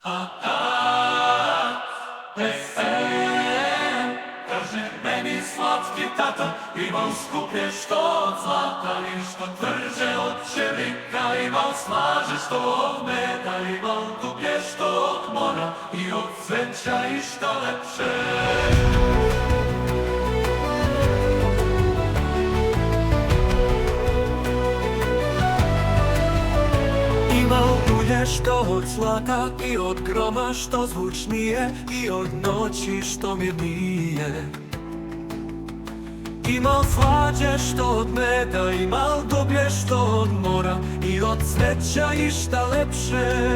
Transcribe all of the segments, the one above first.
Kaže meni slatki tata, imao skuplje što od zlata i što tvrđe od čelika, imao snaže što od meda, imao dublje što od mora i od cveća i što lepše. Imao ulje što od zlata i od groma što zvučnije i od noći što mirnije. Imao slađe što od meda, imao dublje što od mora i od cveća i šta lepše.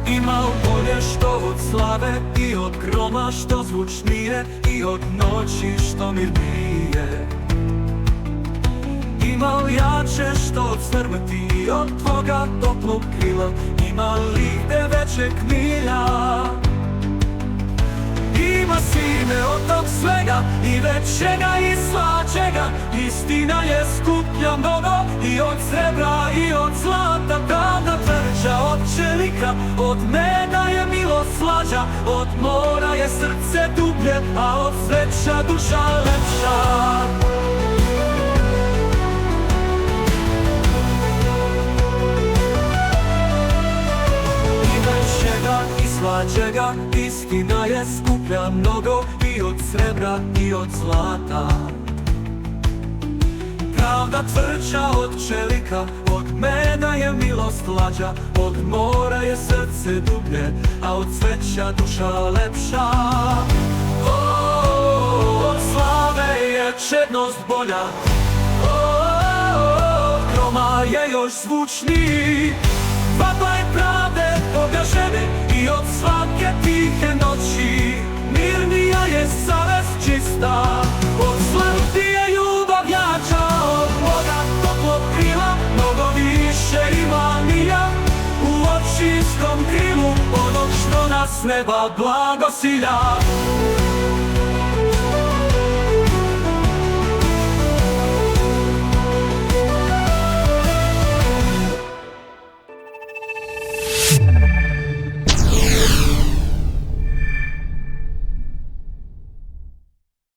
Imao bolje što od slave i od groma što zvučnije i od noći što mirnije. Imao jače što od smrti i od tvoga toplog krila, ima ligde većeg milja. Ima sine od tog svega i većega i slađega, istina je skuplja mnogo i od srebra i od zlata. Pravda tvrđa od čelika, od meda je milost slađa, od mora je srce dublje, a od cveća duša lepša. Slađega, istina je skuplja mnogo i od srebra i od zlata. Pravda tvrđa od čelika, od meda je milost lađa, od mora je srce dublje, a od cveća duša lepša. Od slave je čednost bolja, od groma je još zvučniji. Vapa je pravde pogažene i od svake tihe noći, mirnija je savest čista, od slavi je ljubav jača, od Boga toplog krila mnogo više ima milja, u očinskom krilu onog što nas neba blagosilja.